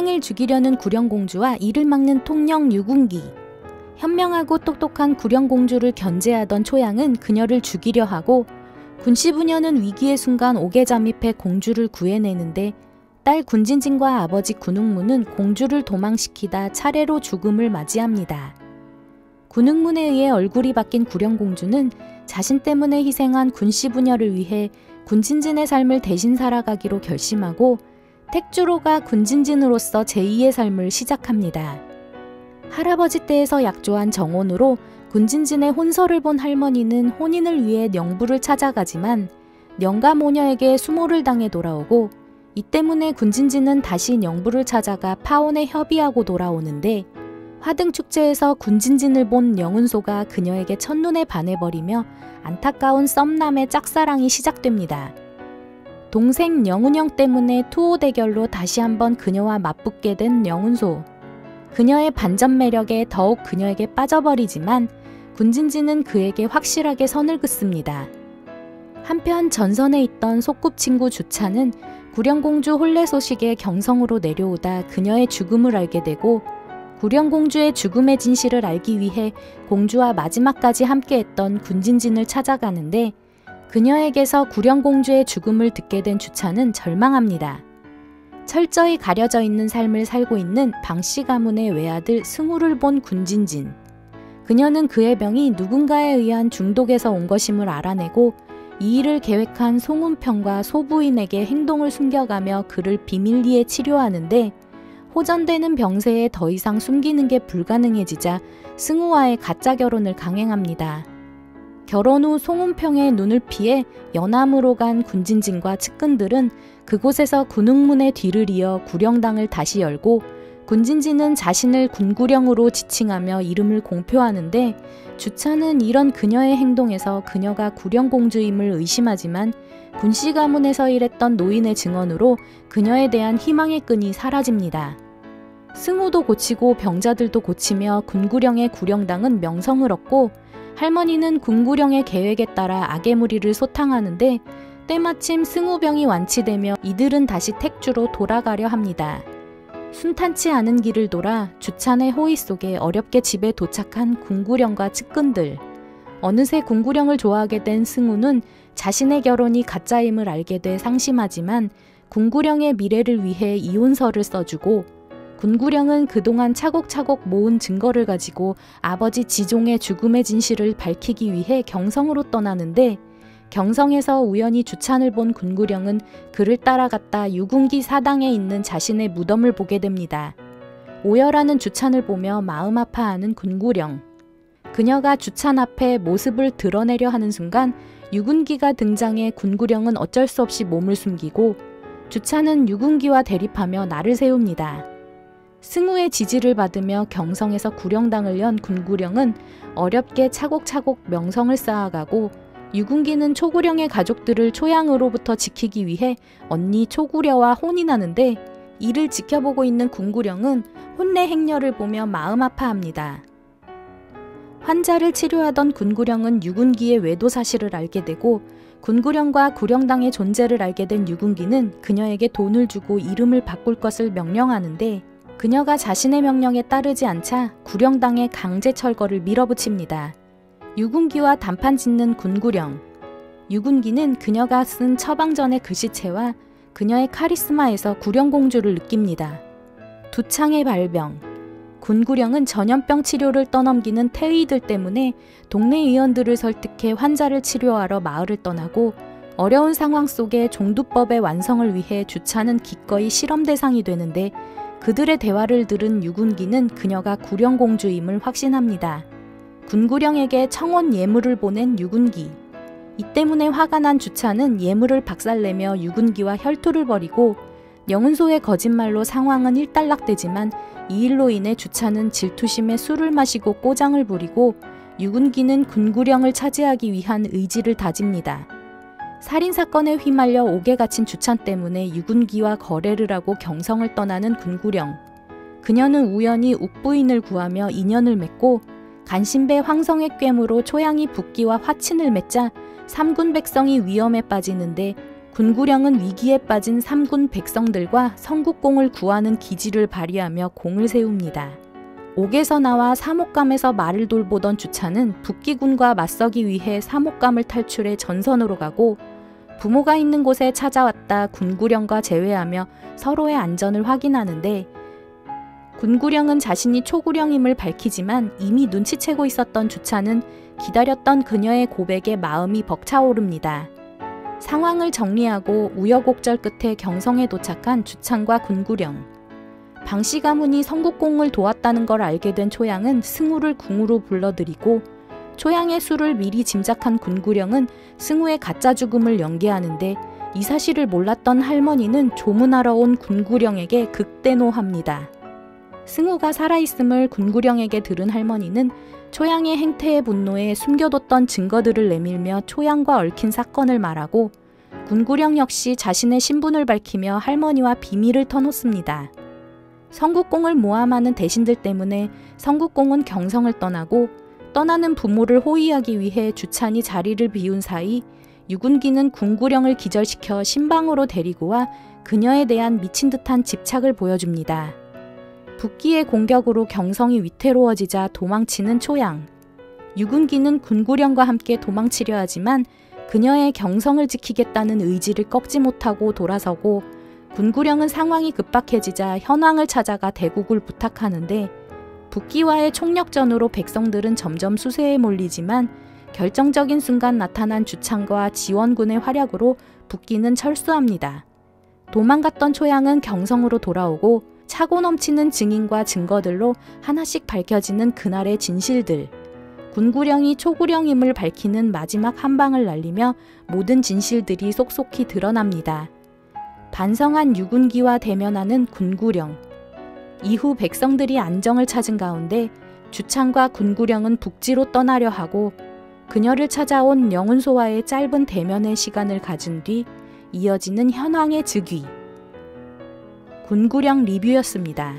동생을 죽이려는 구령공주와 이를 막는 통령 유군기. 현명하고 똑똑한 구령공주를 견제하던 초양은 그녀를 죽이려 하고 군시부녀는 위기의 순간 옥에 잠입해 공주를 구해내는데 딸 군진진과 아버지 군웅문은 공주를 도망시키다 차례로 죽음을 맞이합니다. 군웅문에 의해 얼굴이 바뀐 구령공주는 자신 때문에 희생한 군시부녀를 위해 군진진의 삶을 대신 살아가기로 결심하고 택주로가 군진진으로서 제2의 삶을 시작합니다. 할아버지 댁에서 약조한 정혼으로 군진진의 혼서를 본 할머니는 혼인을 위해 령부를 찾아가지만 령가 모녀에게 수모를 당해 돌아오고 이 때문에 군진진은 다시 령부를 찾아가 파혼에 협의하고 돌아오는데 화등축제에서 군진진을 본 영운소가 그녀에게 첫눈에 반해버리며 안타까운 썸남의 짝사랑이 시작됩니다. 동생 영운영 때문에 투호 대결로 다시 한번 그녀와 맞붙게 된 영운소. 그녀의 반전 매력에 더욱 그녀에게 빠져버리지만 군진진은 그에게 확실하게 선을 긋습니다. 한편 전선에 있던 소꿉친구 주차는 구령공주 혼례 소식에 경성으로 내려오다 그녀의 죽음을 알게 되고 구령공주의 죽음의 진실을 알기 위해 공주와 마지막까지 함께했던 군진진을 찾아가는데 그녀에게서 구령공주의 죽음을 듣게 된 주차는 절망합니다. 철저히 가려져 있는 삶을 살고 있는 방씨 가문의 외아들 승우를 본 군진진. 그녀는 그의 병이 누군가에 의한 중독에서 온 것임을 알아내고 이 일을 계획한 송운평과 소부인에게 행동을 숨겨가며 그를 비밀리에 치료하는데 호전되는 병세에 더 이상 숨기는 게 불가능해지자 승우와의 가짜 결혼을 강행합니다. 결혼 후 송운평의 눈을 피해 연암으로 간 군진진과 측근들은 그곳에서 군웅문의 뒤를 이어 구령당을 다시 열고 군진진은 자신을 군구령으로 지칭하며 이름을 공표하는데 주차는 이런 그녀의 행동에서 그녀가 구령공주임을 의심하지만 군씨 가문에서 일했던 노인의 증언으로 그녀에 대한 희망의 끈이 사라집니다. 승우도 고치고 병자들도 고치며 군구령의 구령당은 명성을 얻고 할머니는 군구령의 계획에 따라 악의 무리를 소탕하는데 때마침 승우병이 완치되며 이들은 다시 택주로 돌아가려 합니다. 순탄치 않은 길을 돌아 주찬의 호의 속에 어렵게 집에 도착한 군구령과 측근들. 어느새 군구령을 좋아하게 된 승우는 자신의 결혼이 가짜임을 알게 돼 상심하지만 군구령의 미래를 위해 이혼서를 써주고 군구령은 그동안 차곡차곡 모은 증거를 가지고 아버지 지종의 죽음의 진실을 밝히기 위해 경성으로 떠나는데 경성에서 우연히 주찬을 본 군구령은 그를 따라갔다 유군기 사당에 있는 자신의 무덤을 보게 됩니다. 오열하는 주찬을 보며 마음 아파하는 군구령. 그녀가 주찬 앞에 모습을 드러내려 하는 순간 유군기가 등장해 군구령은 어쩔 수 없이 몸을 숨기고 주찬은 유군기와 대립하며 날을 세웁니다. 승우의 지지를 받으며 경성에서 구령당을 연 군구령은 어렵게 차곡차곡 명성을 쌓아가고 유군기는 초구령의 가족들을 초양으로부터 지키기 위해 언니 초구려와 혼인하는데 이를 지켜보고 있는 군구령은 혼내 행렬을 보며 마음 아파합니다. 환자를 치료하던 군구령은 유군기의 외도 사실을 알게 되고 군구령과 구령당의 존재를 알게 된 유군기는 그녀에게 돈을 주고 이름을 바꿀 것을 명령하는데 그녀가 자신의 명령에 따르지 않자 구령당의 강제 철거를 밀어붙입니다. 유군기와 단판 짓는 군구령. 유군기는 그녀가 쓴 처방전의 글씨체와 그녀의 카리스마에서 구령공주를 느낍니다. 두창의 발병. 군구령은 전염병 치료를 떠넘기는 태의들 때문에 동네 의원들을 설득해 환자를 치료하러 마을을 떠나고 어려운 상황 속에 종두법의 완성을 위해 주차는 기꺼이 실험 대상이 되는데 그들의 대화를 들은 유군기는 그녀가 구령공주임을 확신합니다. 군구령에게 청혼 예물을 보낸 유군기. 이 때문에 화가 난 주차는 예물을 박살내며 유군기와 혈투를 벌이고 영운소의 거짓말로 상황은 일단락되지만 이 일로 인해 주차는 질투심에 술을 마시고 꼬장을 부리고 유군기는 군구령을 차지하기 위한 의지를 다집니다. 살인사건에 휘말려 옥에 갇힌 주찬 때문에 유군기와 거래를 하고 경성을 떠나는 군구령. 그녀는 우연히 욱부인을 구하며 인연을 맺고 간신배 황성의 꿰으로 초양이 붓기와 화친을 맺자 삼군 백성이 위험에 빠지는데 군구령은 위기에 빠진 삼군 백성들과 성국공을 구하는 기지를 발휘하며 공을 세웁니다. 옥에서 나와 사목감에서 말을 돌보던 주차는 북기군과 맞서기 위해 사목감을 탈출해 전선으로 가고, 부모가 있는 곳에 찾아왔다 군구령과 재회하며 서로의 안전을 확인하는데, 군구령은 자신이 초구령임을 밝히지만 이미 눈치채고 있었던 주차는 기다렸던 그녀의 고백에 마음이 벅차오릅니다. 상황을 정리하고 우여곡절 끝에 경성에 도착한 주창과 군구령. 방씨 가문이 성국공을 도왔다는 걸 알게 된 초양은 승우를 궁으로 불러들이고, 초양의 수를 미리 짐작한 군구령은 승우의 가짜 죽음을 연기하는데, 이 사실을 몰랐던 할머니는 조문하러 온 군구령에게 극대노합니다. 승우가 살아있음을 군구령에게 들은 할머니는 초양의 행태에 분노해 숨겨뒀던 증거들을 내밀며 초양과 얽힌 사건을 말하고, 군구령 역시 자신의 신분을 밝히며 할머니와 비밀을 터놓습니다. 성국공을 모함하는 대신들 때문에 성국공은 경성을 떠나고, 떠나는 부모를 호위하기 위해 주찬이 자리를 비운 사이 유군기는 군구령을 기절시켜 신방으로 데리고 와 그녀에 대한 미친 듯한 집착을 보여줍니다. 북기의 공격으로 경성이 위태로워지자 도망치는 초양. 유군기는 군구령과 함께 도망치려 하지만 그녀의 경성을 지키겠다는 의지를 꺾지 못하고 돌아서고, 군구령은 상황이 급박해지자 현왕을 찾아가 대국을 부탁하는데, 북기와의 총력전으로 백성들은 점점 수세에 몰리지만 결정적인 순간 나타난 주창과 지원군의 활약으로 북기는 철수합니다. 도망갔던 초양은 경성으로 돌아오고, 차고 넘치는 증인과 증거들로 하나씩 밝혀지는 그날의 진실들. 군구령이 초구령임을 밝히는 마지막 한 방을 날리며 모든 진실들이 속속히 드러납니다. 반성한 유군기와 대면하는 군구령. 이후 백성들이 안정을 찾은 가운데 주창과 군구령은 북지로 떠나려 하고, 그녀를 찾아온 영운소와의 짧은 대면의 시간을 가진 뒤 이어지는 현황의 즉위. 군구령 리뷰였습니다.